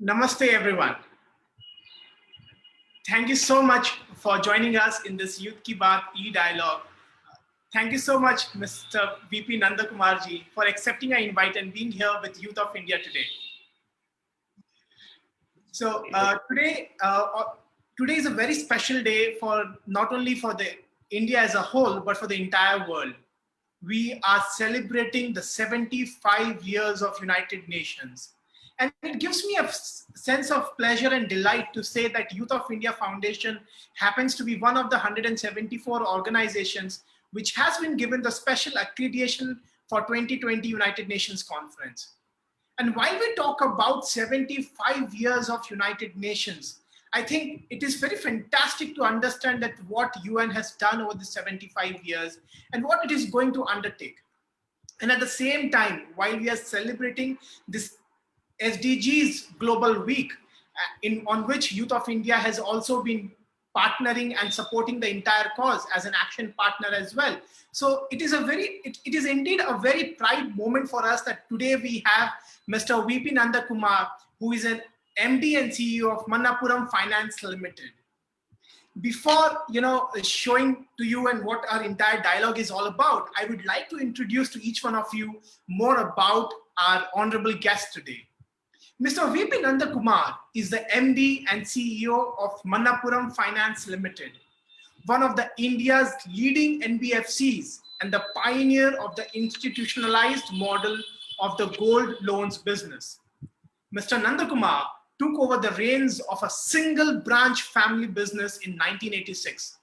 Namaste, everyone. Thank you so much for joining us in this Youth Ki Baat e-dialogue. Thank you so much, Mr. VP Nandakumar ji, for accepting our invite and being here with Youth of India today. So today is a very special day for not only for the India as a whole, but for the entire world. We are celebrating the 75 years of United Nations. And it gives me a sense of pleasure and delight to say that Youth of India Foundation happens to be one of the 174 organizations which has been given the special accreditation for 2020 United Nations Conference. And while we talk about 75 years of United Nations, I think it is very fantastic to understand that what UN has done over the 75 years and what it is going to undertake. And at the same time, while we are celebrating this SDGs Global Week, on which Youth of India has also been partnering and supporting the entire cause as an action partner as well. So it is indeed a very pride moment for us that today we have Mr. VP Nandakumar, who is an MD and CEO of Manappuram Finance Limited. Before showing to you and what our entire dialogue is all about, I would like to introduce to each one of you more about our honorable guest today. Mr. VP Nandakumar is the MD and CEO of Manappuram Finance Limited, one of the India's leading NBFCs and the pioneer of the institutionalized model of the gold loans business. Mr. Nandakumar took over the reins of a single branch family business in 1986,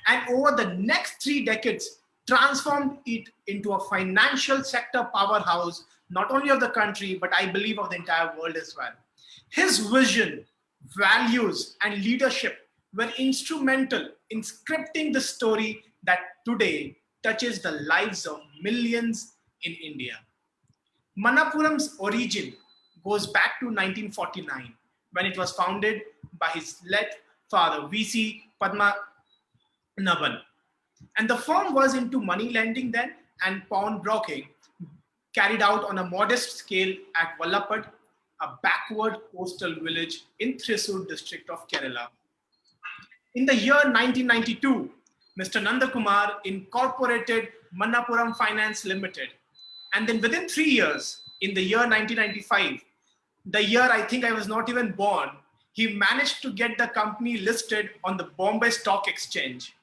and over the next 3 decades transformed it into a financial sector powerhouse, not only of the country, but I believe of the entire world as well. His vision, values, and leadership were instrumental in scripting the story that today touches the lives of millions in India. Manappuram's origin goes back to 1949, when it was founded by his late father, VC Padmanabhan. And the firm was into money lending then and pawnbroking, carried out on a modest scale at Vallapad, a backward coastal village in Thrissur district of Kerala. In the year 1992, Mr. Nandakumar incorporated Manappuram Finance Limited. And then within 3 years, in the year 1995, the year I think I was not even born, he managed to get the company listed on the Bombay Stock Exchange.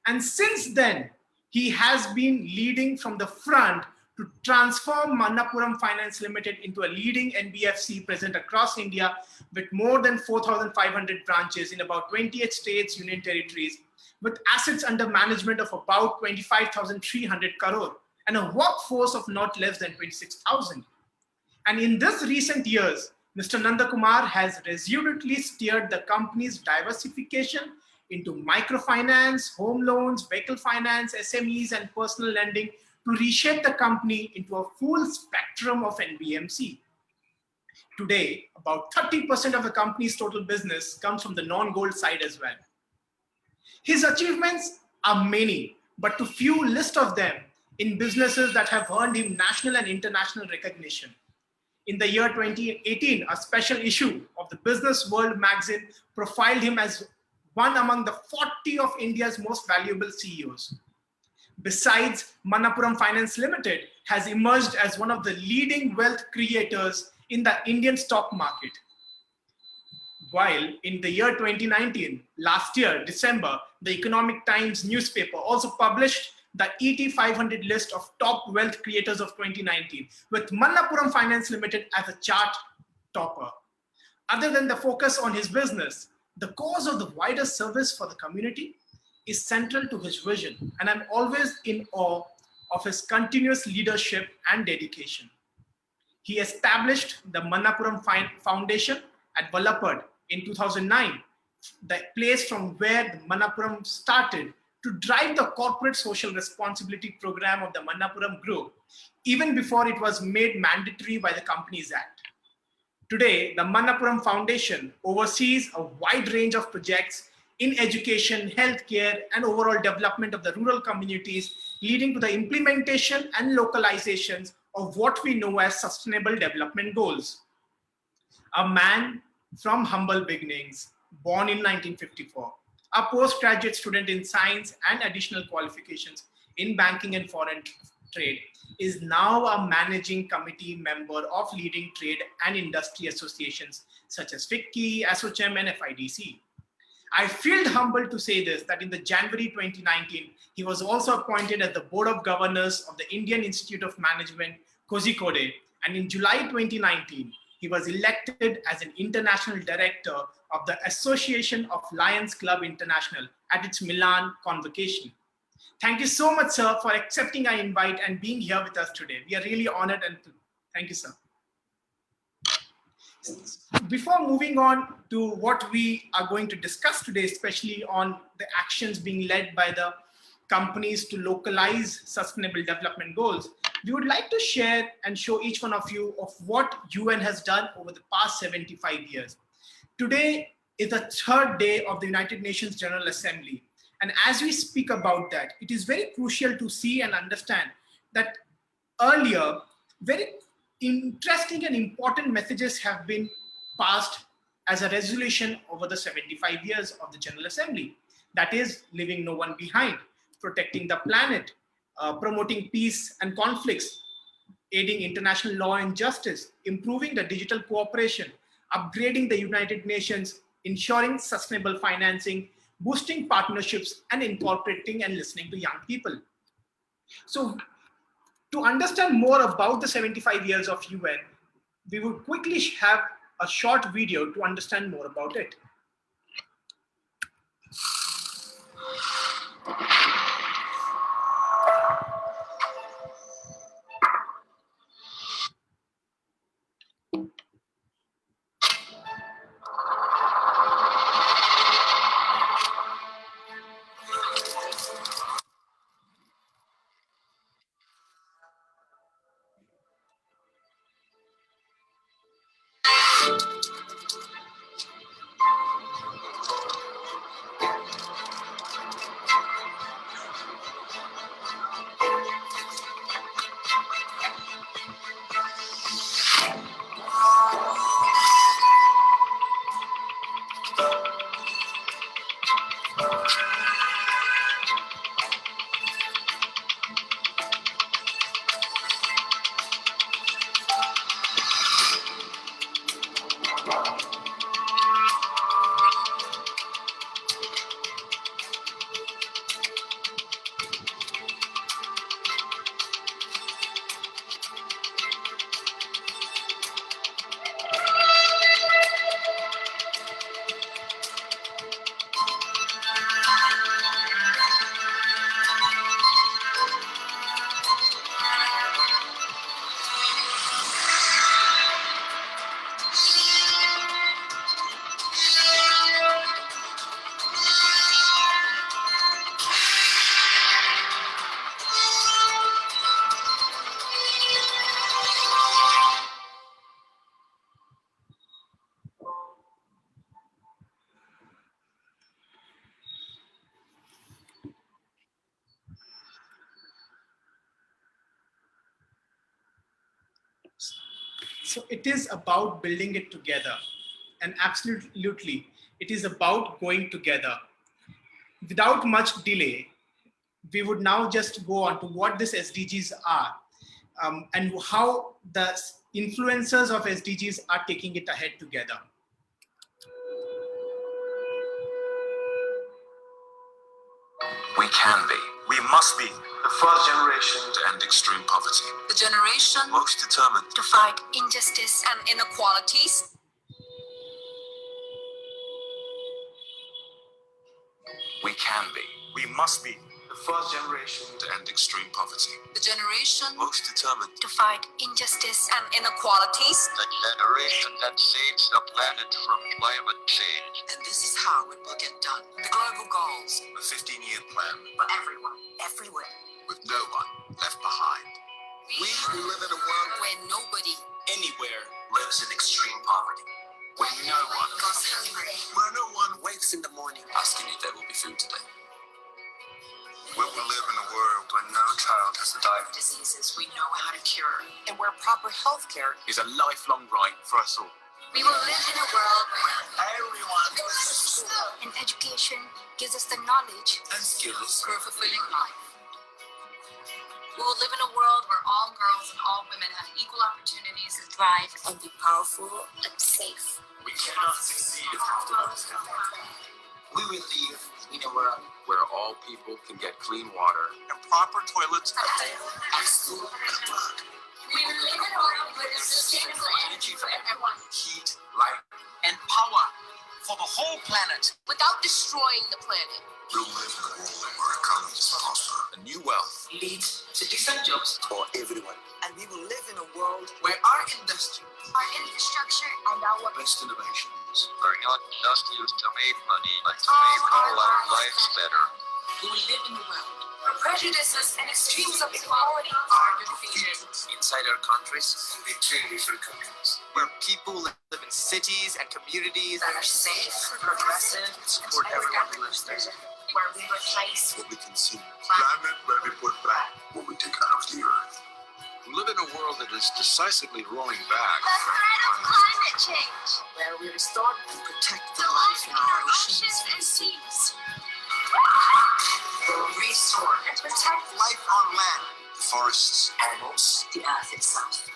And since then, he has been leading from the front to transform Manappuram Finance Limited into a leading NBFC present across India with more than 4,500 branches in about 28 states, union territories, with assets under management of about 25,300 crore and a workforce of not less than 26,000. And in this recent years, Mr. Nandakumar has resolutely steered the company's diversification into microfinance, home loans, vehicle finance, SMEs, and personal lending to reshape the company into a full spectrum of NBMC. Today, about 30% of the company's total business comes from the non-gold side as well. His achievements are many, but to few list of them in businesses that have earned him national and international recognition. In the year 2018, a special issue of the Business World magazine profiled him as one among the 40 of India's most valuable CEOs. Besides, Manappuram Finance Limited has emerged as one of the leading wealth creators in the Indian stock market. While in the year 2019, last year, December, the Economic Times newspaper also published the ET 500 list of top wealth creators of 2019, with Manappuram Finance Limited as a chart topper. Other than the focus on his business, the cause of the wider service for the community is central to his vision, and I'm always in awe of his continuous leadership and dedication. He established the Manappuram Foundation at Vallapad in 2009, the place from where the Manappuram started to drive the corporate social responsibility program of the Manappuram Group, even before it was made mandatory by the Companies Act. Today, the Manappuram Foundation oversees a wide range of projects in education, healthcare, and overall development of the rural communities, leading to the implementation and localizations of what we know as sustainable development goals. a man from humble beginnings, born in 1954, a postgraduate student in science and additional qualifications in banking and foreign trade, is now a managing committee member of leading trade and industry associations such as FICCI, ASSOCHAM, and FIDC. I feel humbled to say this, that in the January 2019, he was also appointed as the Board of Governors of the Indian Institute of Management, Kozhikode, and in July 2019, he was elected as an international director of the Association of Lions Club International at its Milan convocation. Thank you so much, sir, for accepting our invite and being here with us today. We are really honored and thank you, sir. Before moving on to what we are going to discuss today, especially on the actions being led by the companies to localize sustainable development goals, we would like to share and show each one of you of what UN has done over the past 75 years. Today is the third day of the United Nations General Assembly. And as we speak about that, it is very crucial to see and understand that earlier, very interesting and important messages have been passed as a resolution over the 75 years of the General Assembly. That is, leaving no one behind, protecting the planet, promoting peace and conflicts, aiding international law and justice, improving the digital cooperation, upgrading the United Nations, ensuring sustainable financing, boosting partnerships, and incorporating and listening to young people. So to understand more about the 75 years of UN, we will quickly have a short video to understand more about it. So it is about building it together, and absolutely, it is about going together. Without much delay, we would now just go on to what these SDGs are, and how the influencers of SDGs are taking it ahead together. We can be. We must be the first generation to end extreme poverty. The generation Most determined to fight injustice and inequalities. We can be. We must be the first generation to end extreme poverty. The generation Most determined to fight injustice and inequalities. The generation that saves the planet from climate change. And this is how it will get done. The global goals a 15-year plan for everyone, everywhere. with no one left behind. We live in a world Where nobody Anywhere lives in extreme poverty. Where no one goes hungry. Where no one wakes in the morning asking if there will be food today. we will live in a world where no child has to die. Diseases we know how to cure. And where proper health care Is a lifelong right for us all. We will live in a world where Everyone and education gives us the knowledge and skills. for a fulfilling life. We will live in a world where all girls and all women have equal opportunities to thrive and be powerful and safe. We cannot succeed if afterwards have We will live in a world where all people can get clean water and proper toilets at home, at school, and at work. We will live in a world where there's sustainable energy for everyone Heat, light, and power for the whole planet. without destroying the planet. We'll live in a world where economies prosper and new wealth Leads to decent jobs. for everyone. And we will live in a world Where our industry, our infrastructure and our best innovations, are not just used to make money, but to make all our lives better. we will live in a world where prejudices and extremes of equality are defeated. inside our countries and between different countries, where people live in cities and communities That are safe, progressive, support everyone who lives there. where we replace What we consume, planet where we put back what we take out of the earth. We live in a world that is decisively rolling back. climate change, Where we restore and protect the life in our oceans and seas. We will restore and protect life on land, the forests, animals, the earth itself.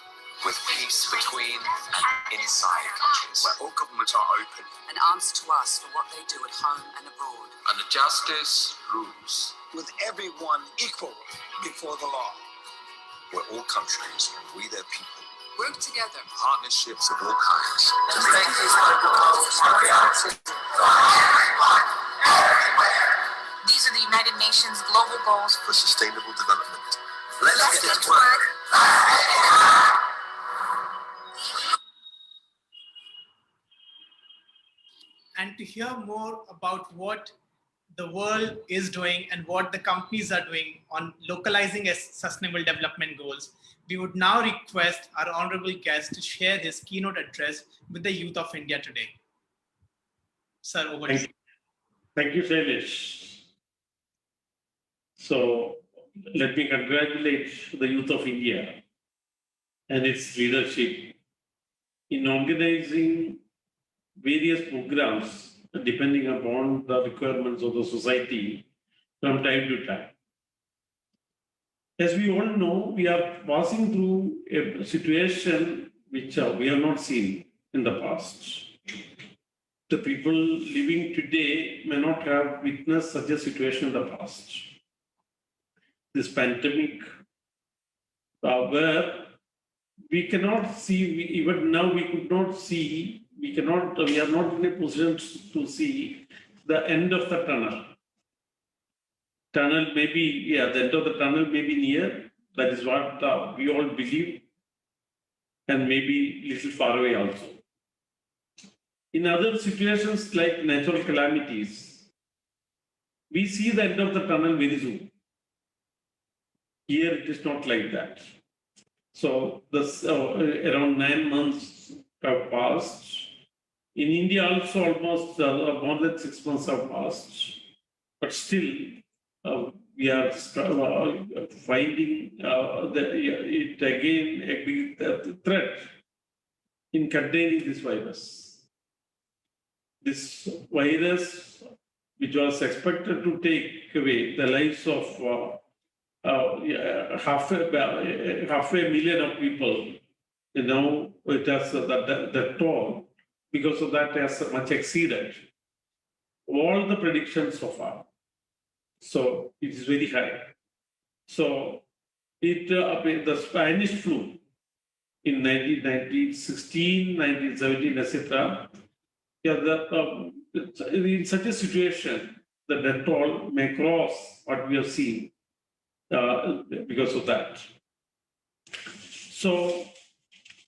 with peace between and inside countries, where all governments are open And answer to us for what they do at home and abroad. And the justice rules. with everyone equal before the law, where all countries, we their people, Work together. partnerships of all kinds to Make make these global goals a reality. These are the United Nations global goals. for sustainable development. Let's get to work. And to hear more about what the world is doing and what the companies are doing on localizing as sustainable development goals, we would now request our honorable guest to share his keynote address with the youth of India today. Sir, over to you. Thank you, Shailesh. So let me congratulate the youth of India and its leadership in organizing various programs depending upon the requirements of the society from time to time. As we all know, we are passing through a situation which we have not seen in the past. The people living today may not have witnessed such a situation in the past. This pandemic, where we cannot see, even now we could not see, we are not in a position to see the end of the tunnel. Tunnel may be, the end of the tunnel may be near. That is what we all believe, and maybe little far away also. In other situations like natural calamities, we see the end of the tunnel very soon. Here it is not like that. So this around 9 months have passed. In India also almost more than 6 months have passed. But still we are finding it again a big threat in containing this virus. This virus, which was expected to take away the lives of half a million of people, now it has the toll because of that has much exceeded all the predictions so far. So it is very high. So the Spanish flu in 1916, 1917, etc. In such a situation, the death toll may cross what we have seen because of that. So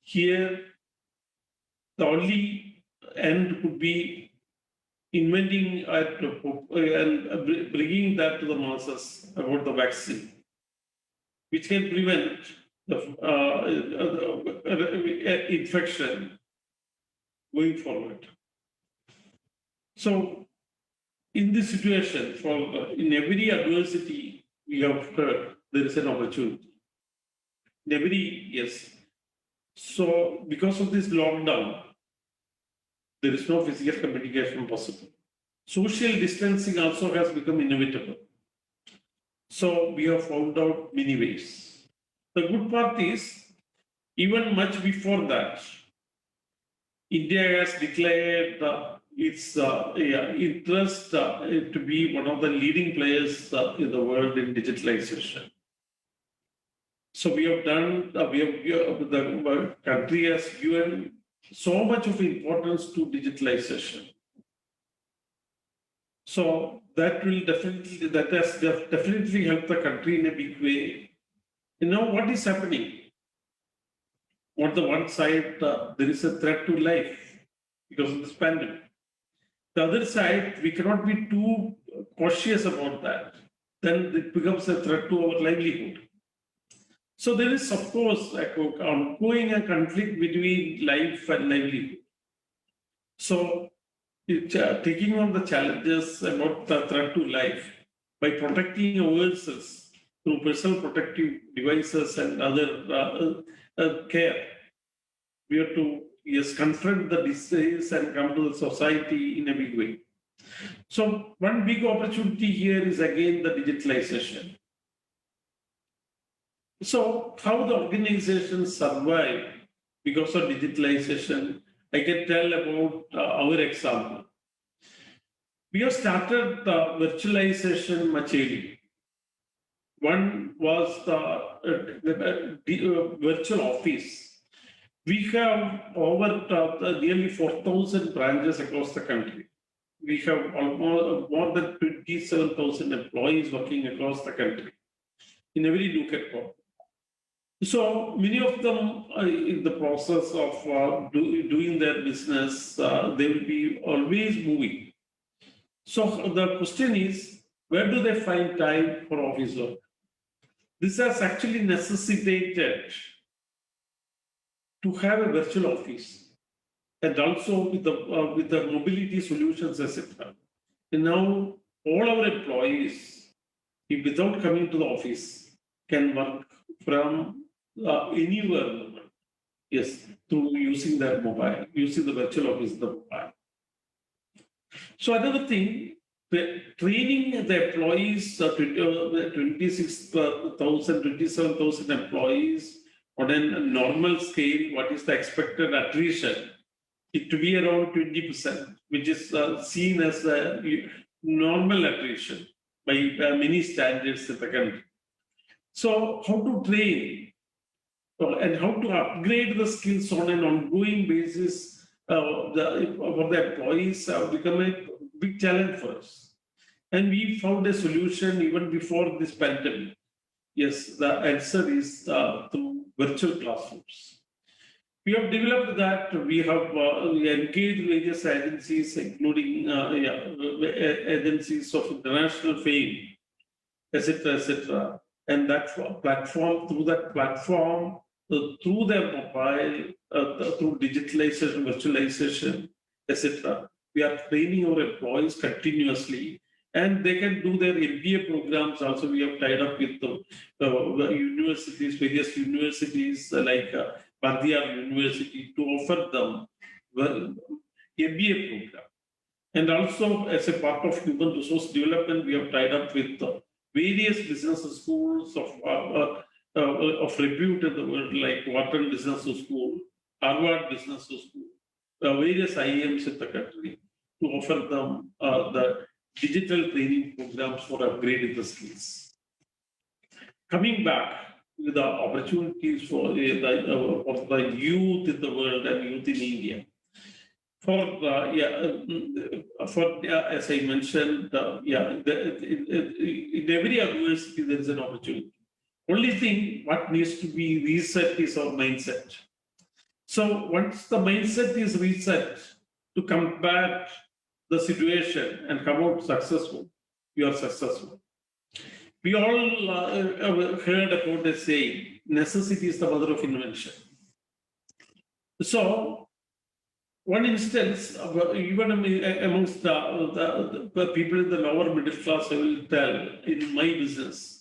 here, the only end could be inventing and bringing that to the masses about the vaccine, which can prevent the infection going forward. So, in this situation, in every adversity we have heard, there is an opportunity. In every, yes. So, because of this lockdown, There is no physical communication possible. Social distancing also has become inevitable. So we have found out many ways. The good part is, even much before that, India has declared its interest to be one of the leading players in the world in digitalization. So we have done, the country has given so much of importance to digitalization. So that has definitely helped the country in a big way. You know what is happening? On the one side, there is a threat to life because of this pandemic. The other side, we cannot be too cautious about that. Then it becomes a threat to our livelihood. So there is, of course, ongoing a conflict between life and livelihood. So taking on the challenges about the threat to life by protecting ourselves through personal protective devices and other care, we have to confront the disease and come to the society in a big way. So one big opportunity here is again the digitalization. So how the organizations survive because of digitalization, I can tell about our example. We have started virtualization much earlier. One was the virtual office. We have over nearly 4,000 branches across the country. We have almost more than 27,000 employees working across the country in every nook and corner. So many of them are in the process of doing their business, they will be always moving. So the question is, where do they find time for office work? This has actually necessitated to have a virtual office and also with the mobility solutions, etc. And now all our employees, if without coming to the office, can work from anywhere in the world. Yes, through using their mobile, using the virtual office, the mobile. So another thing, training the employees, 26,000, 27,000 employees on a normal scale, what is the expected attrition? It to be around 20%, which is seen as a normal attrition by many standards in the country. So how to train and how to upgrade the skills on an ongoing basis for the employees have become a big challenge for us. And we found a solution even before this pandemic. Yes, the answer is through virtual classrooms. We have developed that. We have engaged various agencies, including agencies of international fame, etc., etc. And that platform, through that platform, through their mobile, through digitalization, virtualization, etc., we are training our employees continuously. And they can do their MBA programs also. We have tied up with the universities, various universities like Bardiyar University to offer them MBA program. And also as a part of human resource development, we have tied up with various business schools of repute in the world, like Wharton Business School, Harvard Business School, various IIMs in the country to offer them the digital training programs for upgrading the skills. Coming back with the opportunities for the youth in the world and youth in India. As I mentioned, in every university there is an opportunity. Only thing what needs to be reset is our mindset. So once the mindset is reset to combat the situation and come out successful, you are successful. We all heard about the saying, necessity is the mother of invention. So one instance, even amongst the people in the lower middle class, I will tell, in my business,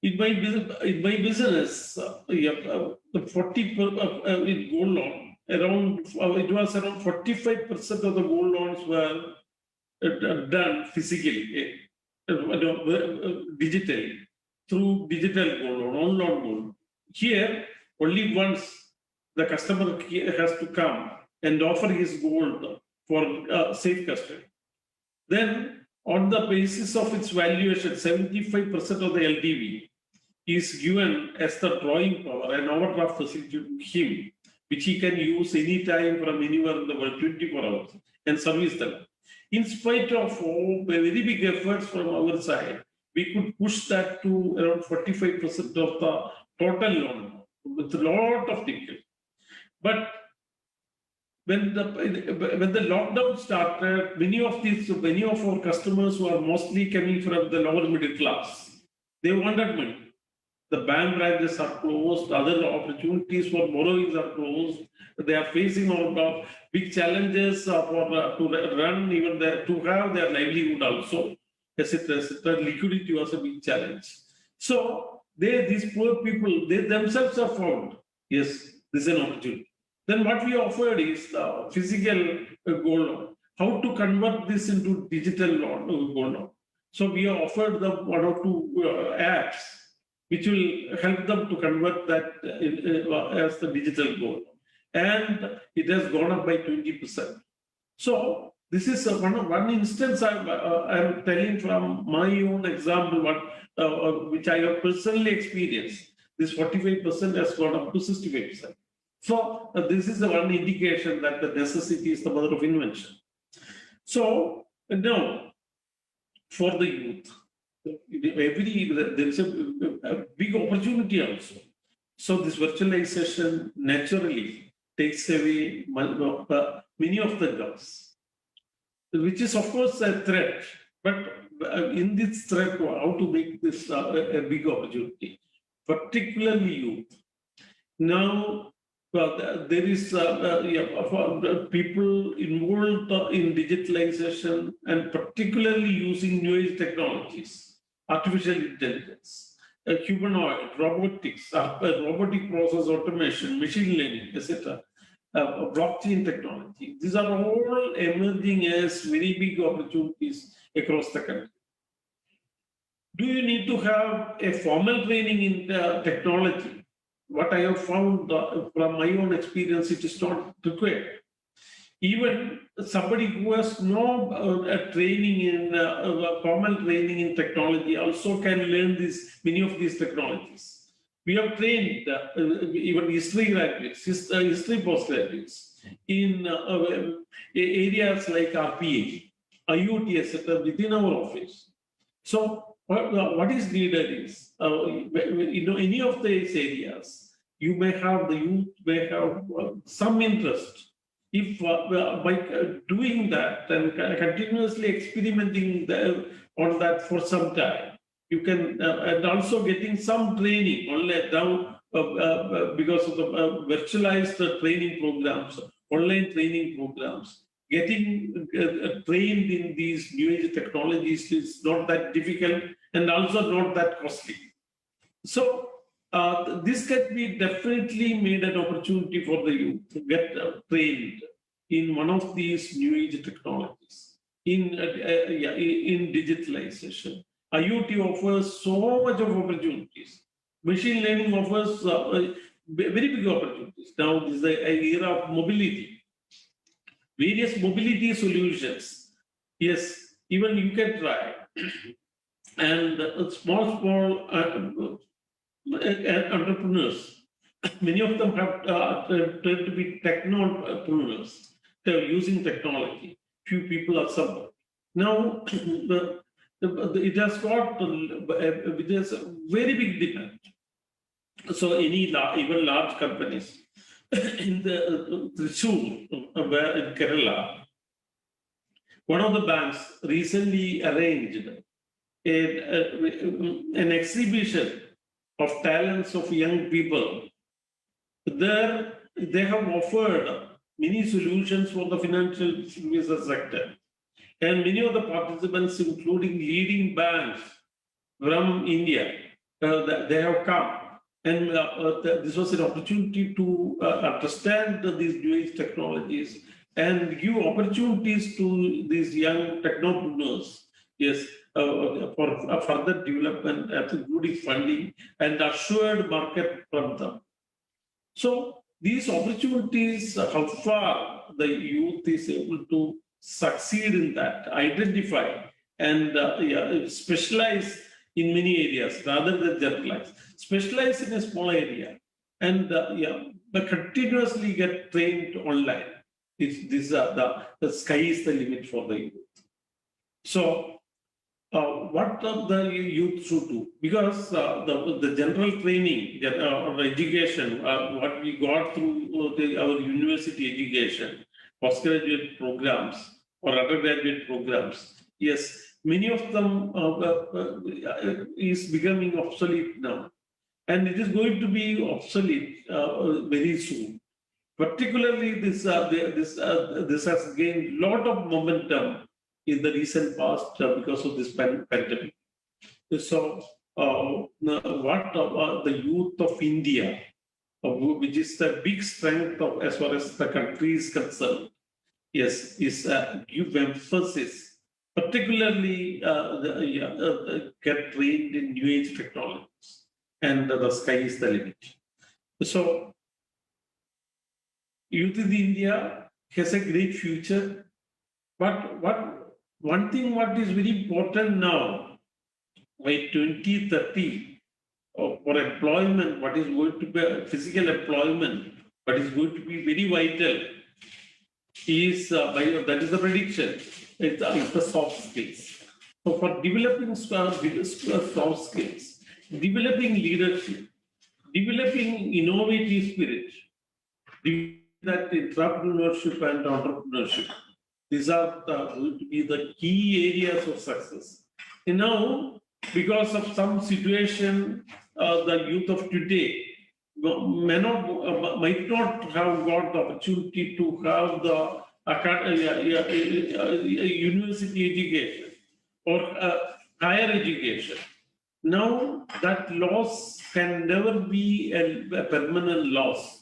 the 40 in gold loan, it was around 45% of the gold loans were done physically, digitally, through digital gold loan, on-loan gold. Here, only once the customer has to come and offer his gold for safe custody. Then, on the basis of its valuation, 75% of the LTV is given as the drawing power and overdraft facility to him, which he can use anytime from anywhere in the world, 24 hours, and service the loan. In spite of very big efforts from our side, we could push that to around 45% of the total loan with a lot of difficulty. But when the lockdown started, many of our customers who are mostly coming from the lower middle class, they wanted money. The bank branches are closed, other opportunities for borrowings are closed. They are facing all the big challenges to run, even to have their livelihood also, etc., etc. Liquidity was a big challenge. So these poor people, they themselves have found, yes, this is an opportunity. Then what we offered is the physical gold loan. How to convert this into digital gold loan. So we offered them one or two apps which will help them to convert that as the digital gold. And it has gone up by 20%. So this is one instance I'm telling from my own example, which I have personally experienced. This 45% has gone up to 65%. So this is the one indication that the necessity is the mother of invention. So now, for the youth, there is a big opportunity also. So this virtualization naturally takes away many of the jobs, which is of course a threat. But in this threat, how to make this a big opportunity, particularly youth. Now, there is people involved in digitalization and particularly using new age technologies, artificial intelligence, humanoid, robotics, robotic process automation, machine learning, etc., blockchain technology. These are all emerging as very big opportunities across the country. Do you need to have a formal training in technology? What I have found from my own experience, it is not required. Even somebody who has no training in formal training in technology also can learn many of these technologies. We have trained even history graduates, history postgraduates in areas like RPA, IoT, etc. within our office. So what is needed is, any of these areas, you may have, the youth may have some interest. If by doing that and continuously experimenting on that for some time, you can, and also getting some training only now because of the virtualized training programs, online training programs. Getting trained in these new age technologies is not that difficult and also not that costly. So this can be definitely made an opportunity for the youth to get trained in one of these new age technologies, in digitalization. IoT offers so much of opportunities. Machine learning offers very big opportunities. Now this is the era of mobility. Various mobility solutions. Yes, even you can try. And small entrepreneurs, many of them have turned to be technopreneurs. They're using technology. Few people are suffering. Now, it has got there's a very big demand. So even large companies in the Thrissur, where in Kerala, one of the banks recently arranged an exhibition of talents of young people. There, they have offered many solutions for the financial services sector. And many of the participants, including leading banks from India, they have come And this was an opportunity to understand these new age technologies and give opportunities to these young technopreneurs. Yes, for further development, including funding and assured market from them. So these opportunities, how far the youth is able to succeed in that, identify and specialize in many areas rather than generalize. Specialize in a small area and but continuously get trained online. These are the sky is the limit for the youth. So what the youth should do, because the general training or education, what we got through our university education, postgraduate programs or undergraduate programs, yes, many of them is becoming obsolete now, and it is going to be obsolete very soon. Particularly, this has gained a lot of momentum in the recent past because of this pandemic. So, what the youth of India, which is the big strength of as far as the country is concerned, yes, is give emphasis, particularly get trained in new age technologies, and the sky is the limit. So, youth in India has a great future, but one thing what is very important now, by 2030, for employment, what is going to be physical employment, what is going to be very vital is that is the prediction. It's the soft skills. So for developing soft skills, developing leadership, developing innovative spirit, that entrepreneurship and entrepreneurship. These are going to be the key areas of success. And now, because of some situation, the youth of today might not have got the opportunity to have the university education or higher education. Now that loss can never be a permanent loss.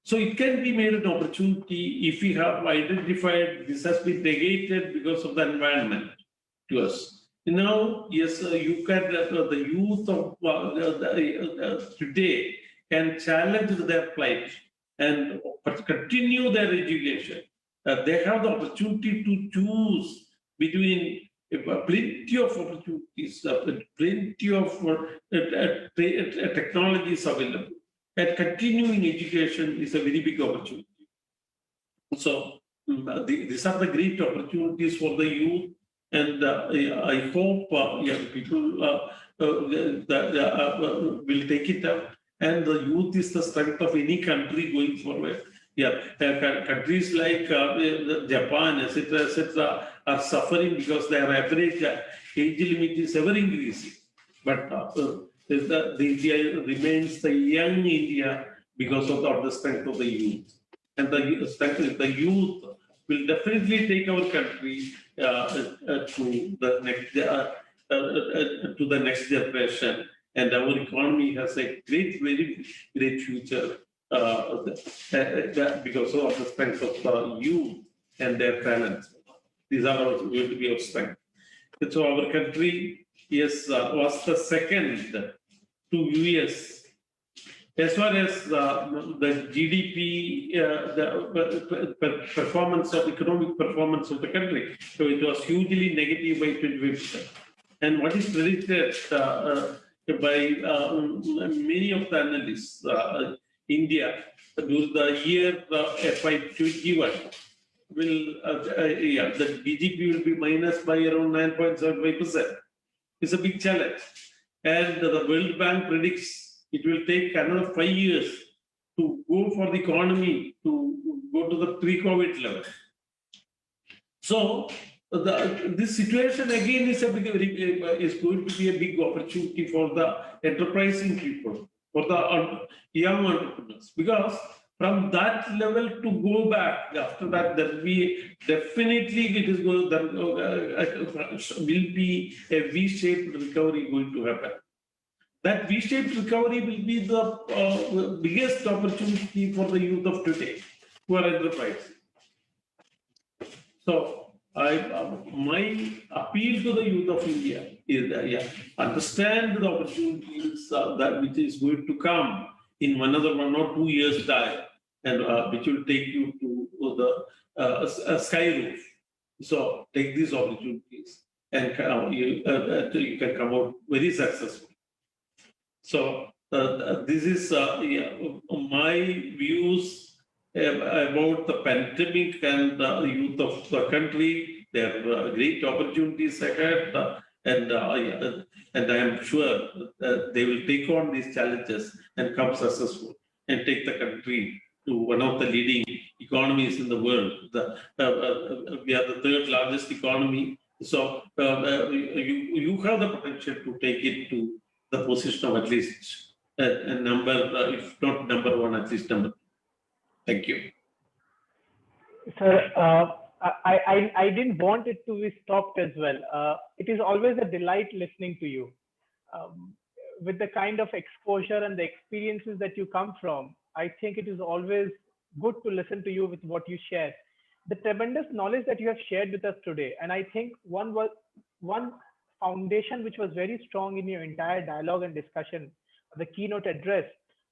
So it can be made an opportunity if we have identified this has been negated because of the environment to us. Now, yes, you can, the youth of today can challenge their plight and continue their education. They have the opportunity to choose between plenty of opportunities, plenty of technologies available. And continuing education is a very big opportunity. So these are the great opportunities for the youth, and I hope people will take it up. And the youth is the strength of any country going forward. Countries like Japan, etc., are suffering because their average age limit is ever increasing. But the India remains the young India because of the strength of the youth. And the youth will definitely take our country to the next generation. And our economy has a very great future because of the strength of the youth and their talents. These are going to be our strength. And so our country, yes, was the second to US as far as the GDP, the performance of economic performance of the country. So it was hugely negative by 25%. And what is predicted by many of the analysts, India during the year FY21 will, the GDP will be minus by around 9.75%. It's a big challenge. And the World Bank predicts it will take another 5 years to go for the economy to go to the pre-COVID level. So this situation again is going to be a big opportunity for the enterprising people, for the young entrepreneurs, because from that level to go back after that, there will be definitely will be a V-shaped recovery going to happen. That V-shaped recovery will be the biggest opportunity for the youth of today who are enterprising. So my appeal to the youth of India is that, understand the opportunities that which is going to come in another 1 or 2 years time, and which will take you to the sky roof. So take these opportunities, and you can come out very successful. So this is my views about the pandemic and the youth of the country. There are great opportunities ahead, and I am sure they will take on these challenges and come successful and take the country to one of the leading economies in the world. We are the third largest economy, so you have the potential to take it to the position of at least a number, if not number one, at least number two. Thank you. Sir, I didn't want it to be stopped as well. It is always a delight listening to you. With the kind of exposure and the experiences that you come from, I think it is always good to listen to you with what you share. The tremendous knowledge that you have shared with us today, and I think one foundation which was very strong in your entire dialogue and discussion, the keynote address,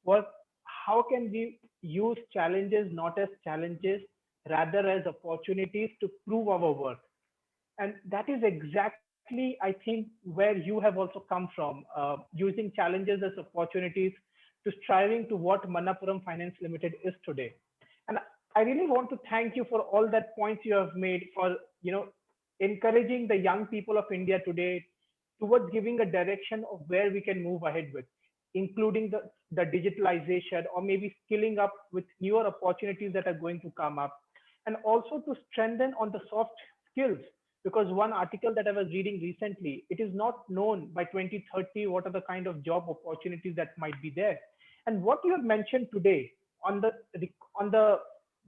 was how can we use challenges not as challenges, rather as opportunities to prove our worth. And that is exactly, I think, where you have also come from, using challenges as opportunities to striving to what Manappuram Finance Limited is today. And I really want to thank you for all that points you have made, for encouraging the young people of India today towards giving a direction of where we can move ahead with, including the digitalization, or maybe skilling up with newer opportunities that are going to come up, and also to strengthen on the soft skills. Because one article that I was reading recently, it is not known by 2030 what are the kind of job opportunities that might be there. And what you have mentioned today on the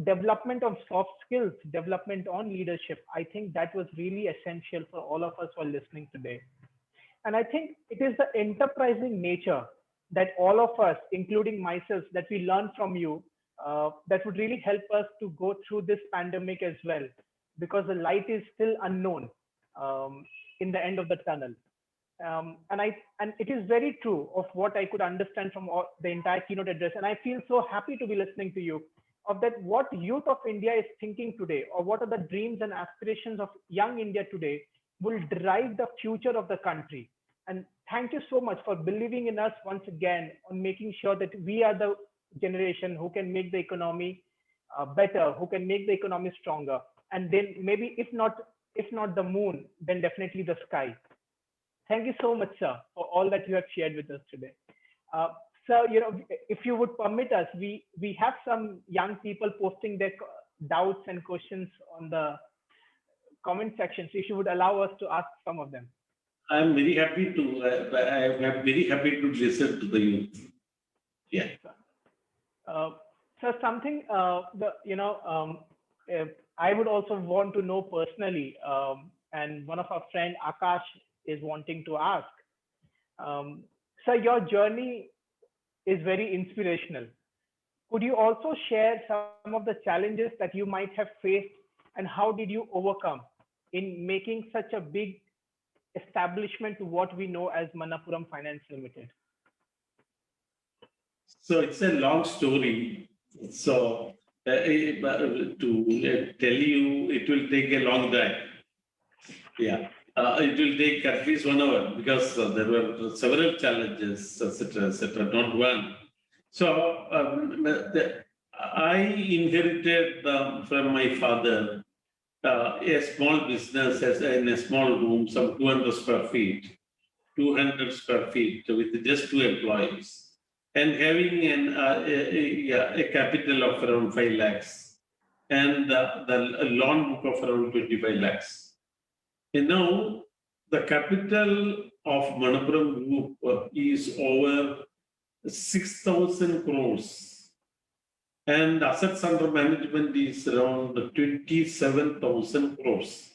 development of soft skills, development on leadership, I think that was really essential for all of us who are listening today. And I think it is the enterprising nature that all of us, including myself, that we learn from you, that would really help us to go through this pandemic as well, because the light is still unknown in the end of the tunnel. And it is very true of what I could understand from the entire keynote address. And I feel so happy to be listening to you of that what youth of India is thinking today, or what are the dreams and aspirations of young India today will drive the future of the country. And thank you so much for believing in us once again, on making sure that we are the generation who can make the economy better, who can make the economy stronger. And then maybe if not the moon, then definitely the sky. Thank you so much, sir, for all that you have shared with us today. Sir, if you would permit us, we have some young people posting their doubts and questions on the comment section. So if you would allow us to ask some of them. I'm very happy to. I'm very happy to listen to the youth. Yeah. So something I would also want to know personally, and one of our friend Akash is wanting to ask. So your journey is very inspirational. Could you also share some of the challenges that you might have faced, and how did you overcome in making such a big establishment to what we know as Manappuram Finance Limited? So it's a long story. So to tell you, it will take a long time. Yeah. It will take at least 1 hour, because there were several challenges, etc., not one. So I inherited from my father a small business in a small room, some 200 square feet, with just 2 employees, and having a capital of around 5 lakhs and the loan book of around 25 lakhs. And now the capital of Manappuram Group is over 6,000 crores, and assets under management is around 27,000 crores.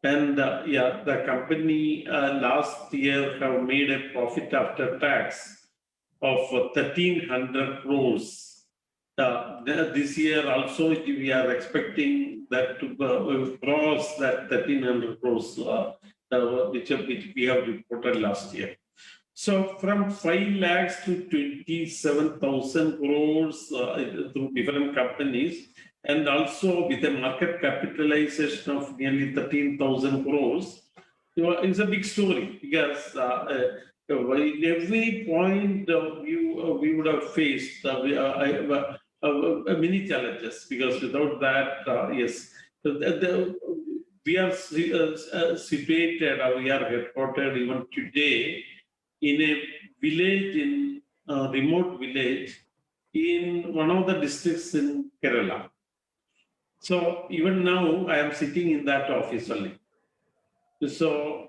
And yeah, the company last year have made a profit after tax of 1,300 crores. This year also we are expecting that to cross that 1,300 crores, which we have reported last year. So from 5 lakhs to 27,000 crores through different companies, and also with a market capitalization of nearly 13,000 crores, it's a big story because in every point of view we would have faced many challenges, because without that, yes, we are situated, we are headquartered even today in a village, in a remote village in one of the districts in Kerala. So even now I am sitting in that office only. So,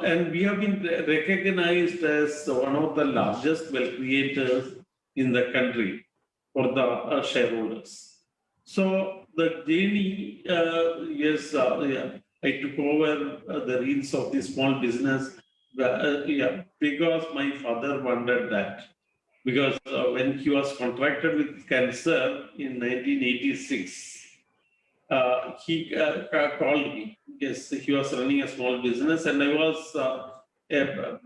and we have been recognized as one of the largest wealth creators in the country for the shareholders. So the journey, yes, yeah, I took over the reins of the small business, yeah, because my father wanted that. Because when he was contracted with cancer in 1986, he called me. Yes, he was running a small business, and I was a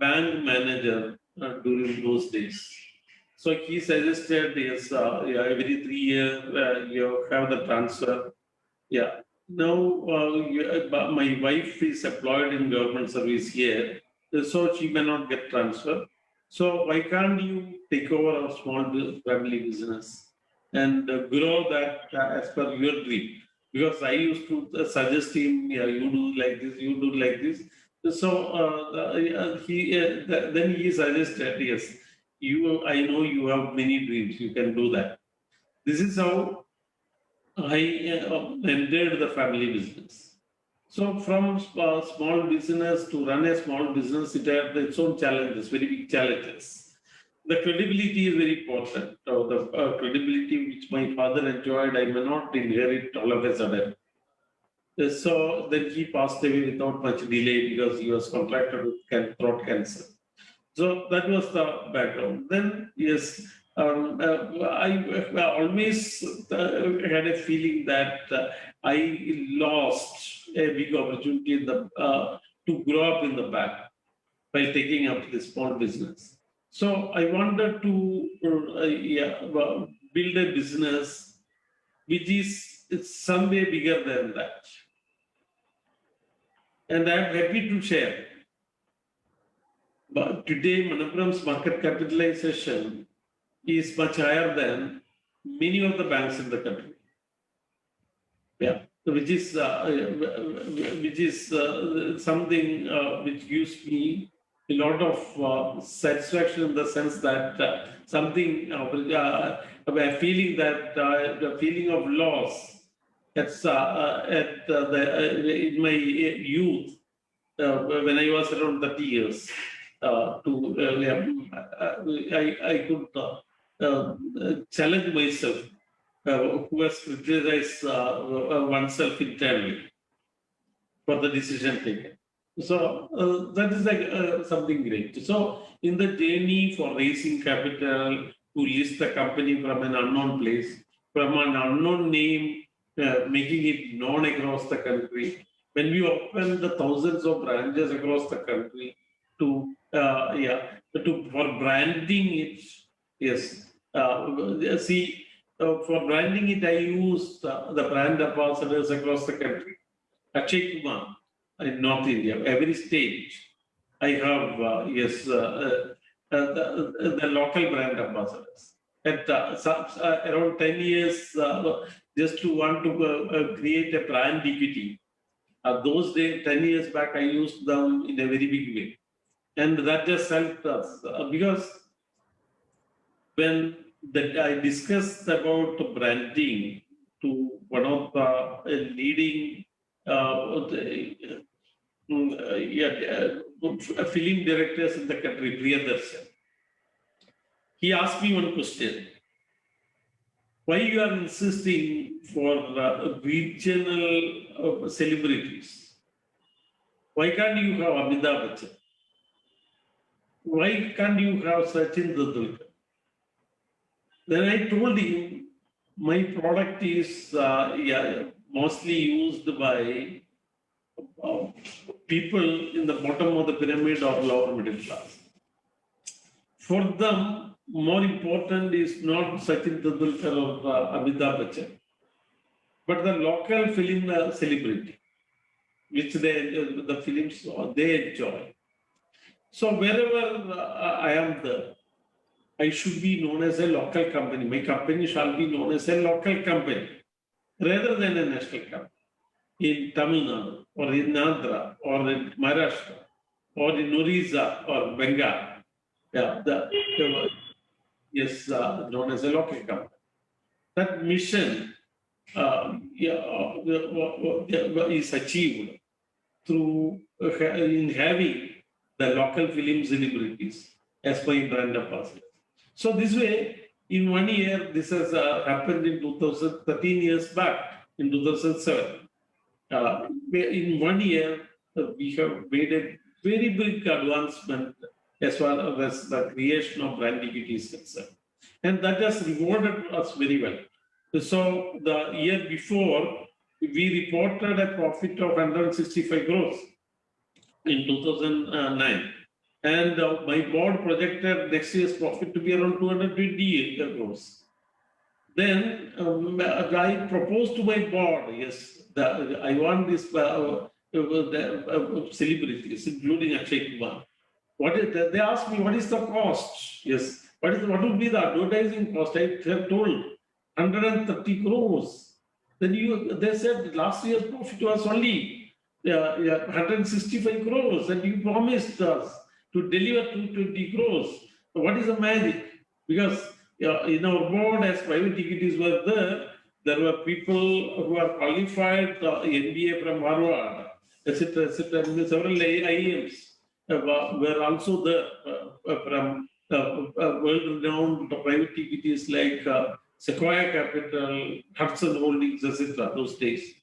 bank manager during those days. So he suggested, yes, yeah, every 3 years you have the transfer. Yeah. Now, my wife is employed in government service here, so she may not get transfer. So why can't you take over our small family business and grow that as per your dream? Because I used to suggest him, yeah, you do like this, you do like this. So then he suggested, yes, you, I know you have many dreams, you can do that. This is how I entered the family business. So from small business to run a small business, it had its own challenges, very big challenges. The credibility is very important. The credibility which my father enjoyed, I may not inherit all of a sudden. So then he passed away without much delay because he was contracted with throat cancer. So that was the background. Then, yes, I always had a feeling that I lost a big opportunity to grow up in the back by taking up this small business. So I wanted to yeah, build a business which is some way bigger than that. And I'm happy to share. But today, Manappuram's market capitalization is much higher than many of the banks in the country. Yeah, which is something which gives me a lot of satisfaction in the sense that something a feeling that the feeling of loss in my youth when I was around 30 years. I could challenge myself, who has criticized oneself internally for the decision taken. So that is like something great. So in the journey for raising capital to list the company from an unknown place, from an unknown name, making it known across the country. When we open the thousands of branches across the country to for branding it, yes. See, for branding it, I use the brand ambassadors across the country. Akshay Kumar in North India, every state, I have, yes, the local brand ambassadors. At around 10 years, just to want to create a brand equity. Those days, 10 years back, I used them in a very big way. And that just helped us because when I discussed about branding to one of the leading film directors in the country, Priyadarshan. He asked me one question. Why you are insisting for regional celebrities? Why can't you have Amitabh Bachchan? Why can't you have Sachin Tendulkar? Then I told him my product is mostly used by uh, people in the bottom of the pyramid or lower middle class. For them, more important is not Sachin Tendulkar or Amitabh Bachchan, but the local film celebrity, which the films they enjoy. So wherever I am there, I should be known as a local company. My company shall be known as a local company rather than a national company. In Tamil Nadu or in Andhra or in Maharashtra or in Orissa or Bengal. Yeah, yes, known as a local company. That mission is achieved through in having the local film celebrities as my brand ambassador. So this way, in 1 year, this has happened in 2013 years back, in 2007. In 1 year, we have made a very big advancement as far as the creation of brand equity is concerned. And that has rewarded us very well. So the year before, we reported a profit of 165 crores in 2009. And my board projected next year's profit to be around 228 crores. Then I proposed to my board, yes, I want this celebrities, including Akshay Kumar. They asked me, what is the cost? Yes, what would be the advertising cost? I have told 130 crores. Then they said last year's profit was only 165 crores, and you promised us to deliver 220 crores. So what is the magic? Because in our board, as private equities were there were people who are qualified, MBA from Harvard, etc., etc., and several IIMs were also there from world-renowned private equities like Sequoia Capital, Hudson Holdings, etc. Those days.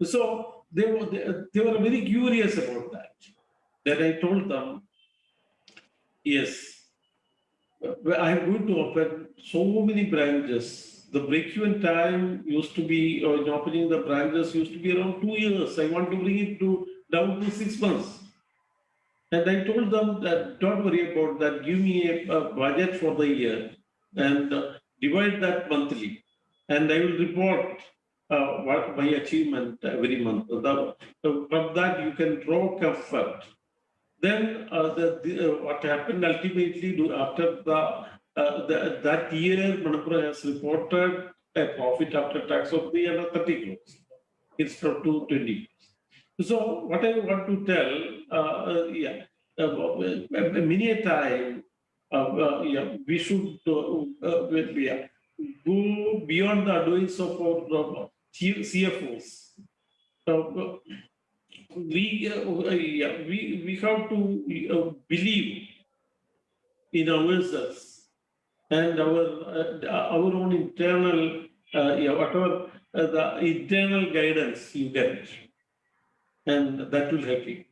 So they were very curious about that. Then I told them, yes, I'm going to open so many branches. The break-even time used to be, or in opening the branches used to be around 2 years. I want to bring it down to 6 months. And I told them that don't worry about that. Give me a budget for the year and divide that monthly. And I will report what my achievement every month. From that, you can draw comfort. Then what happened ultimately after that year, Manappuram has reported a profit after tax of 330 crores instead of 220. So what I want to tell, many a time, we should go beyond the advice of our CFOs. We have to believe in ourselves and our own internal whatever the internal guidance you get, and that will help you.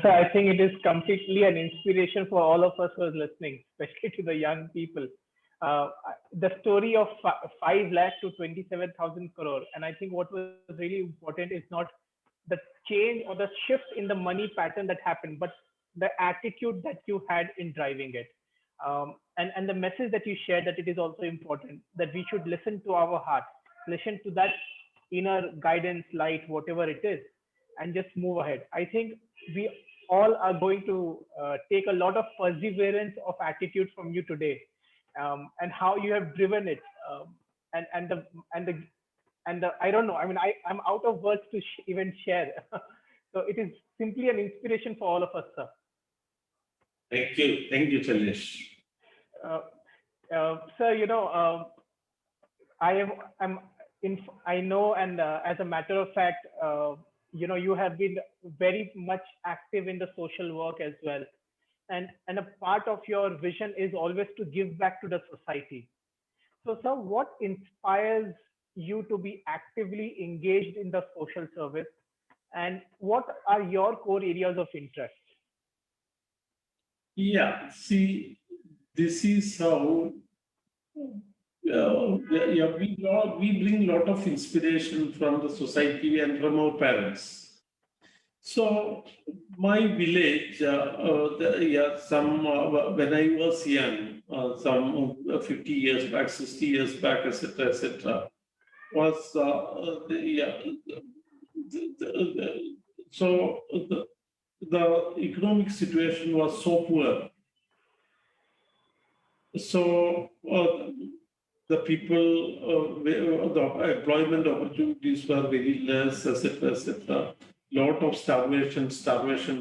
So I think it is completely an inspiration for all of us who are listening, especially to the young people. The story of 5 lakh to 27,000 crore. And I think what was really important is not the change or the shift in the money pattern that happened, but the attitude that you had in driving it. And the message that you shared, that it is also important that we should listen to our heart, listen to that inner guidance, light, whatever it is, and just move ahead. I think we all are going to take a lot of perseverance of attitude from you today, and how you have driven it, and the and the and the I don't know. I mean, I'm out of words to even share. So it is simply an inspiration for all of us, sir. Thank you, Chalesh. Uh, Sir, I am I'm in I know, and as a matter of fact, you have been very much active in the social work as well, and a part of your vision is always to give back to the society. So, sir, what inspires you to be actively engaged in the social service? And what are your core areas of interest? Yeah, see, this is how we bring a lot of inspiration from the society and from our parents. So my village, when I was young, some 50 years back, 60 years back, etc., was so the economic situation was so poor. So the people, the employment opportunities were very less, etc., etc. Lot of starvation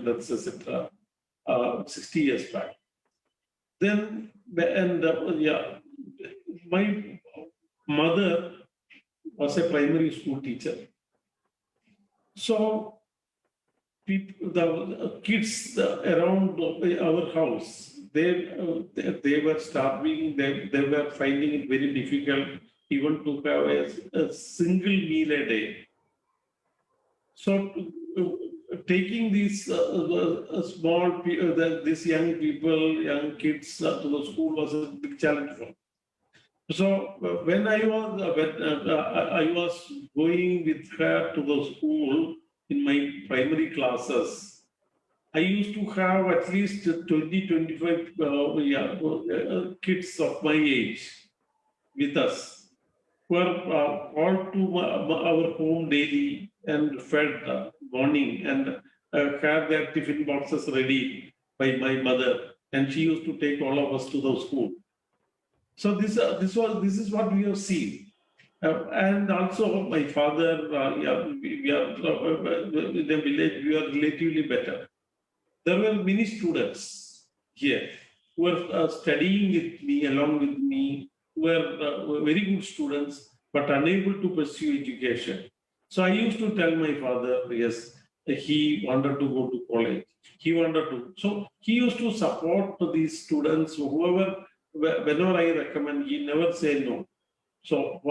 deaths, etc. 60 years back. Then, my mother was a primary school teacher. So the kids around our house, they were starving. They were finding it very difficult even to have a single meal a day. So taking these these young people, young kids to the school was a big challenge for me. So when I was going with her to the school in my primary classes, I used to have at least 20, 25 kids of my age with us who are called to our home daily and fed morning and had their tiffin boxes ready by my mother. And she used to take all of us to the school. So this is what we have seen. And also my father, we are in the village, we are relatively better. There were many students here who were studying with me, along with me, were very good students, but unable to pursue education. So I used to tell my father, yes, he wanted to go to college. He wanted to. So he used to support these students, whoever, whenever I recommend, he never say no. So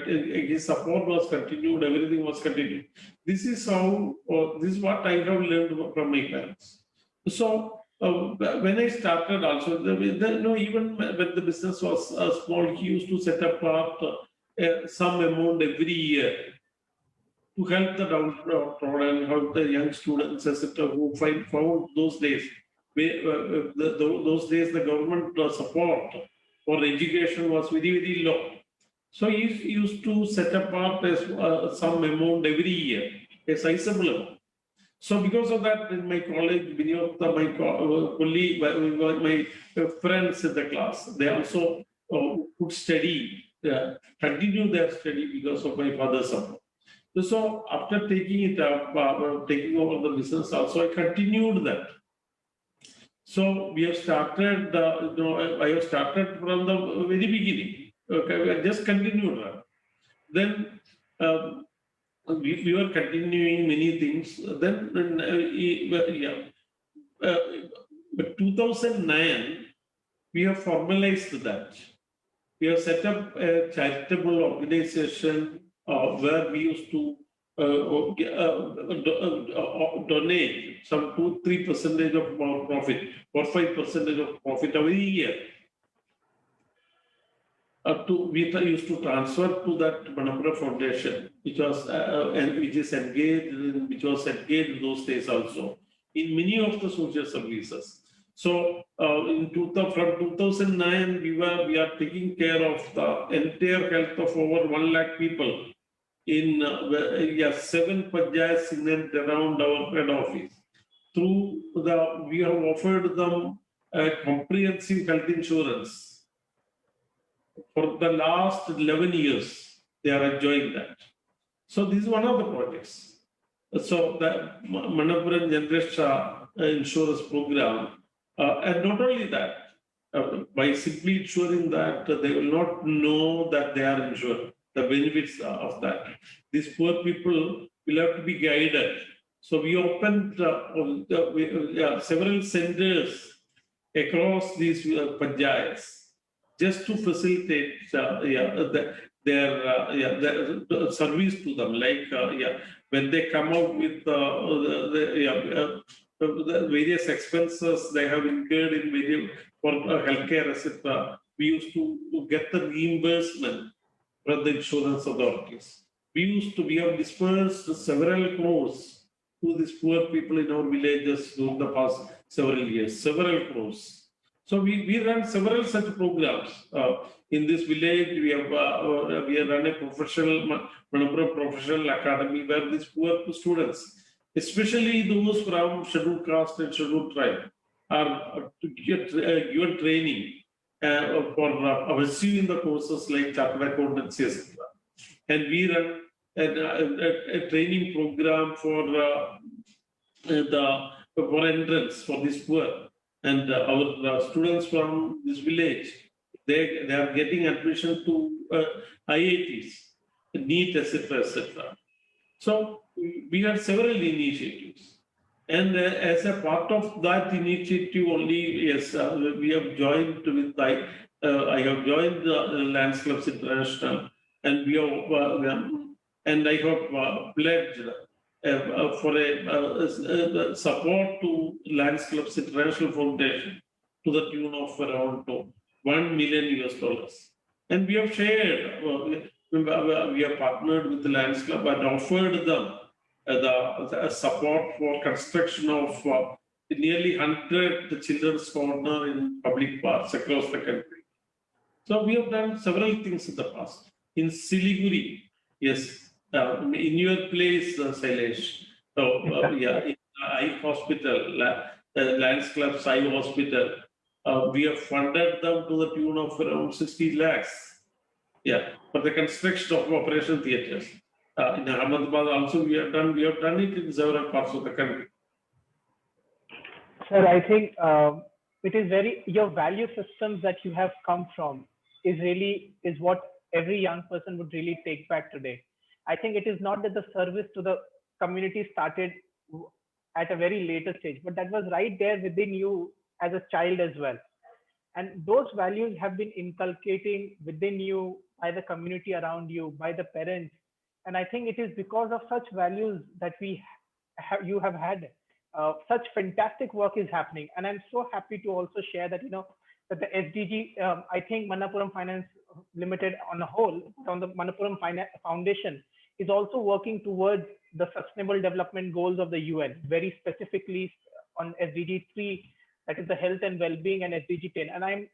his support was continued, everything was continued. This is how, this is what I have learned from my parents. So when I started also, even when the business was small, he used to set apart some amount every year to help the downtrodden, help the young students, etc., who found those days. Those days, the government support for education was very, very low. So he used to set apart some amount every year, a sizable amount. So because of that, in my college, many of my colleagues, my friends in the class, they also could study, continue their study because of my father's support. So after taking it up, taking over the business also, I continued that. So we have started, I have started from the very beginning. Okay, I just continued that. Then we were continuing many things. Then, but 2009, we have formalized that. We have set up a charitable organization where we used to donate some 2-3% of our profit or 5% of profit every year. We used to transfer to that Manappuram Foundation, which was engaged those days also in many of the social services. So from 2009, we are taking care of the entire health of over 1 lakh people in 7 panchayats in and around our head office. We have offered them a comprehensive health insurance. For the last 11 years, they are enjoying that. So this is one of the projects. So the Manappuram Generation Insurance Program, and not only that, by simply ensuring that they will not know that they are insured, the benefits of that. These poor people will have to be guided. So we opened several centers across these panchayats just to facilitate their service to them. Like when they come out with the various expenses they have incurred in various for healthcare, etc. We used to get the reimbursement from the insurance authorities. We have dispersed several crores to these poor people in our villages during the past several years, several crores. So we run several such programs. In this village, we have run a Manappuram professional academy where these poor students, especially those from scheduled caste and scheduled tribe, are to get given training pursuing the courses like chartered accountancy, etc. And we run a training program for entrance for this poor. And our students from this village, they are getting admission to IITs, NEET, etc., etc. So we had several initiatives. And as a part of that initiative only, yes, we have joined with, I have joined the Lions Clubs International, and and I have pledged for a support to Lions Clubs International Foundation to the tune of around $1 million. And we have shared, we have partnered with the Lions Club and offered them the support for construction of nearly 100 children's corner in public parks across the country. So we have done several things in the past. In Siliguri, yes, in your place, Sailesh. So in Eye Hospital, Lions Club's Eye Hospital, we have funded them to the tune of around 60 lakhs. Yeah, for the construction of operation theatres. In Ahmedabad also we have done it in several parts of the country. Sir, I think it is your value systems that you have come from is what every young person would really take back today. I think it is not that the service to the community started at a very later stage, but that was right there within you as a child as well. And those values have been inculcating within you by the community around you, by the parents. And I think it is because of such values that you have had such fantastic work is happening. And I'm so happy to also share that, that the SDG, I think Manappuram Finance Limited on a whole, on the Manappuram Foundation, is also working towards the Sustainable Development Goals of the UN, very specifically on SDG 3, that is the health and well-being, and SDG 10. And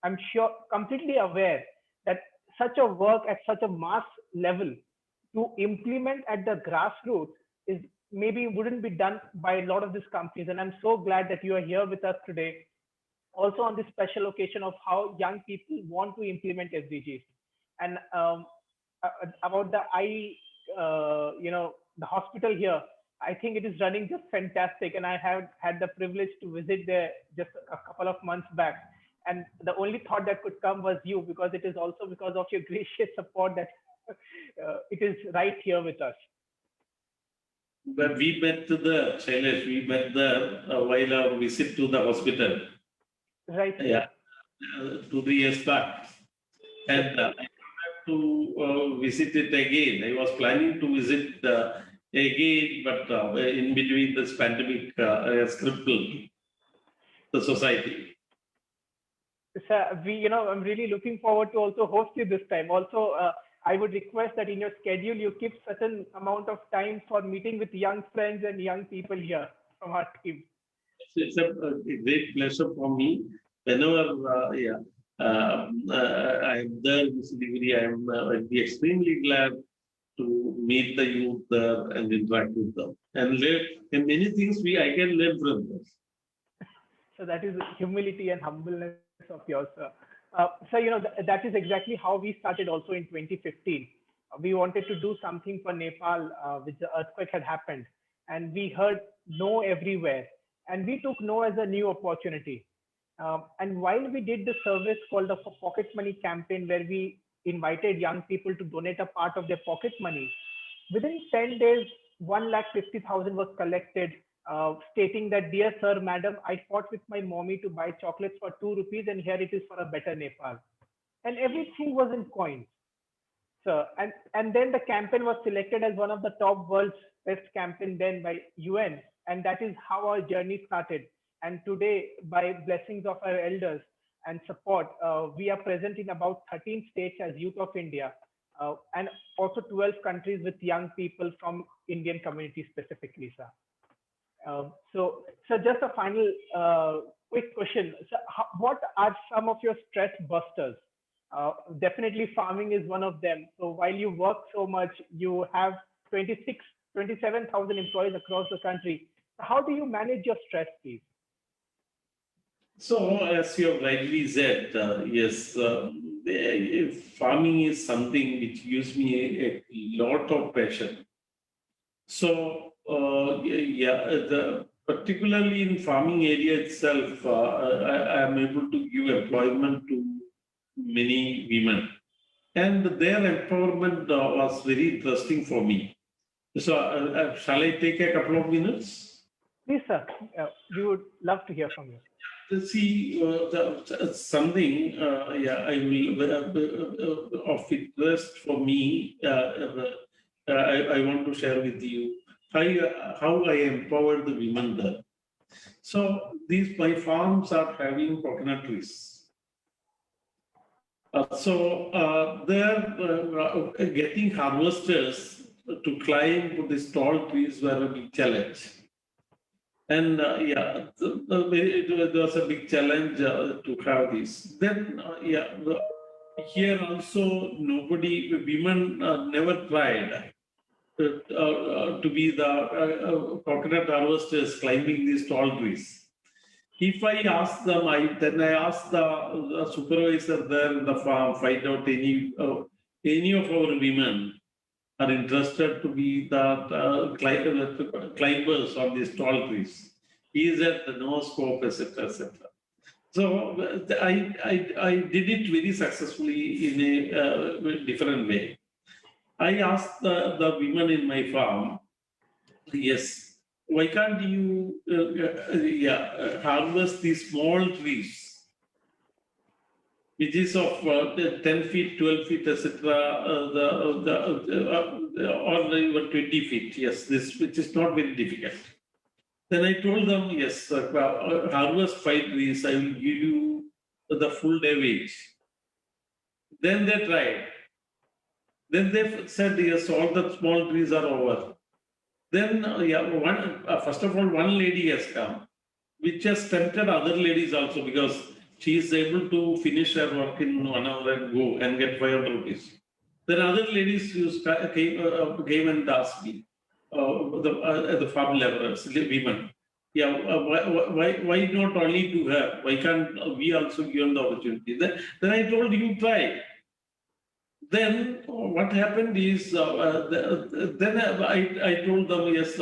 I'm sure, completely aware that such a work at such a mass level to implement at the grassroots is maybe wouldn't be done by a lot of these companies. And I'm so glad that you are here with us today, also on this special occasion of how young people want to implement SDGs. And about the the hospital here, I think it is running just fantastic. And I have had the privilege to visit there just a couple of months back. And the only thought that could come was you, because it is also because of your gracious support that it is right here with us. But we met Shailesh, we met there while our visit to the hospital. Right. Yeah, 2-3 years back. And I have to visit it again. I was planning to visit again, but in between this pandemic has crippled the society. So I'm really looking forward to also host you this time. Also, I would request that in your schedule, you keep certain amount of time for meeting with young friends and young people here from our team. It's a great pleasure for me. Whenever I'm there in this degree, I'll be extremely glad to meet the youth there and interact with them and learn. And many things I can learn from them. So that is humility and humbleness of yours, sir. So, that is exactly how we started also in 2015. We wanted to do something for Nepal, which the earthquake had happened. And we heard no everywhere. And we took no as a new opportunity. And while we did the service called the Pocket Money campaign, where we invited young people to donate a part of their pocket money, within 10 days, 1,50,000 was collected, stating that, "Dear sir, madam, I fought with my mommy to buy chocolates for 2 rupees, and here it is for a better Nepal." And everything was in coins. So, and then the campaign was selected as one of the top world's best campaign then by UN, and that is how our journey started. And today, by blessings of our elders and support, we are present in about 13 states as Youth of India, and also 12 countries with young people from Indian community specifically, sir. So just a final quick question. So what are some of your stress busters? Definitely farming is one of them. So while you work so much, you have 27,000 employees across the country. How do you manage your stress, please? So, as you have rightly said, yes, farming is something which gives me a lot of passion. So, yeah, particularly in farming area itself, I am able to give employment to many women, and their empowerment was very interesting for me. So, shall I take a couple of minutes? Please, sir. We would love to hear from you. See, something, yeah, I will of interest for me. I want to share with you how I empowered the women there. So these my farms are having coconut trees. They're getting harvesters to climb these tall trees were a big challenge. And yeah, it was a big challenge to have this. Then, here also nobody, women never tried to be the coconut harvesters climbing these tall trees. If I ask them, then I ask the supervisor there in the farm, find out any of our women are interested to be the climbers on these tall trees. He said no scope, etc., etc. So I did it very successfully in a different way. I asked the women in my farm, yes, why can't you harvest these small trees which is of 10 feet, 12 feet, etc., or even 20 feet. Yes, this which is not very difficult. Then I told them, yes, harvest 5 trees, I will give you the full day wage. Then they tried. Then they said, yes, all the small trees are over. Then, first of all, one lady has come, which has tempted other ladies also because she is able to finish her work in 1 hour and go and get 500 rupees. Then other ladies came and asked me, the farm laborers, women, why not only to her? Why can't we also give them the opportunity? Then I told you, try. Then what happened is, then I told them, yes,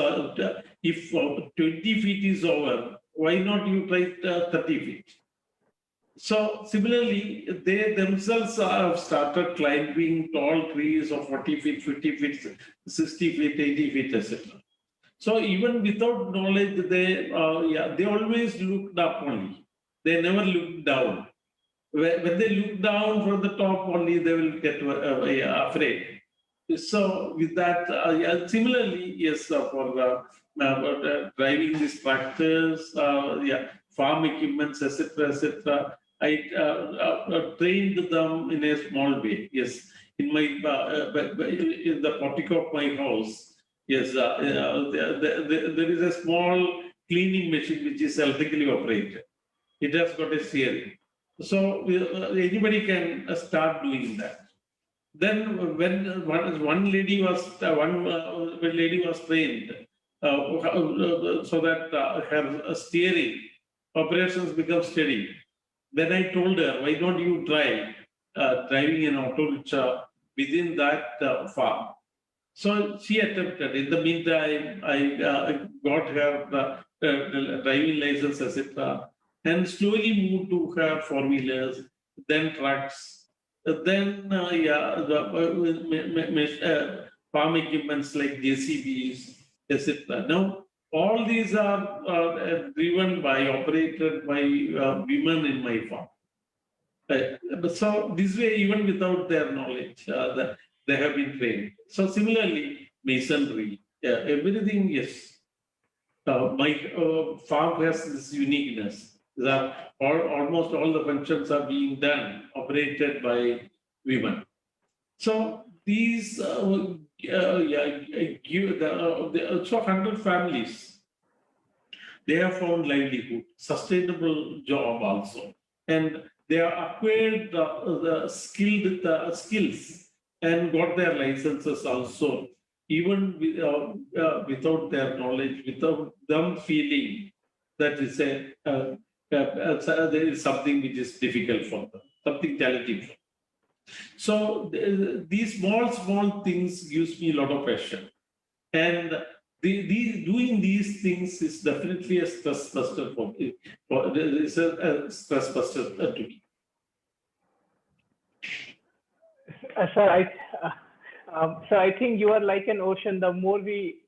if 20 feet is over, why not you try 30 feet? So similarly, they themselves have started climbing tall trees of 40 feet, 50 feet, 60 feet, 80 feet, etc. So even without knowledge, they always looked up only. They never looked down. When they look down from the top only, they will get afraid. So with that, similarly, yes, for driving these tractors, farm equipments, etc., etc. I trained them in a small way. Yes, in my in the portico of my house. Yes, there is a small cleaning machine which is electrically operated. It has got a steering. So anybody can start doing that. Then when one lady was trained so that her steering operations become steady. Then I told her, why don't you try driving an auto rickshaw within that farm? So she attempted. In the meantime, I got her driving license, etc., and slowly moved to her 4-wheelers, then trucks, then farm equipments like JCBs, etc. Now, all these are driven by, operated by women in my farm. So this way, even without their knowledge, they have been trained. So similarly, masonry, everything, yes. My farm has this uniqueness that almost all the functions are being done, operated by women. So these give so 100 families, they have found livelihood, sustainable job also, and they have acquired skills and got their licenses also, even without their knowledge, without them feeling that there is something which is difficult for them, something challenging for them. So these small things gives me a lot of passion, and doing these things is definitely a stress buster for me. It's a stress buster to me. Sir, so I think you are like an ocean. The more we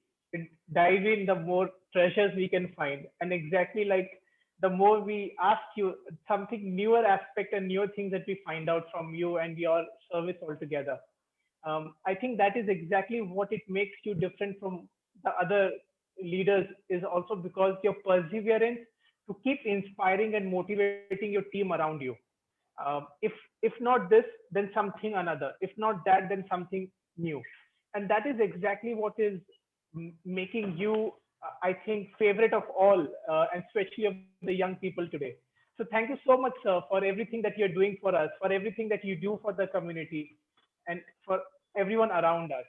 dive in, the more treasures we can find. And exactly like the more we ask you something newer aspect and newer things that we find out from you and your service altogether. I think that is exactly what it makes you different from the other leaders, is also because your perseverance to keep inspiring and motivating your team around you. If not this, then something another. If not that, then something new. And that is exactly what is making you, I think, favorite of all, and especially of the young people today. So thank you so much, sir, for everything that you're doing for us, for everything that you do for the community, and for everyone around us.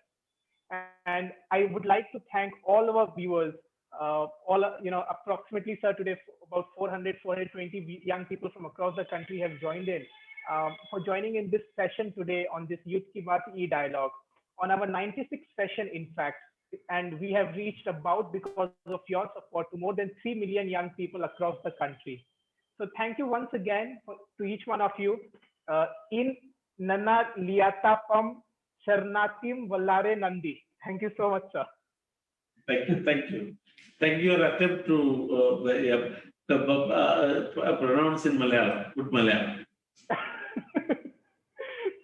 And I would like to thank all of our viewers, approximately, sir, today about 400, 420 young people from across the country have joined in, for joining in this session today on this Youth Ki Baat e-dialogue, on our 96th session, in fact. And we have reached about, because of your support, to more than 3 million young people across the country. So thank you once again to each one of you. In Nana Liatapam Sharnatim Vallare Nandi. Thank you so much, sir. Thank you. Thank you. Your attempt to pronounce in Malayalam, good Malayalam.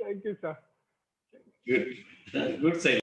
Thank you, sir. Good, good say.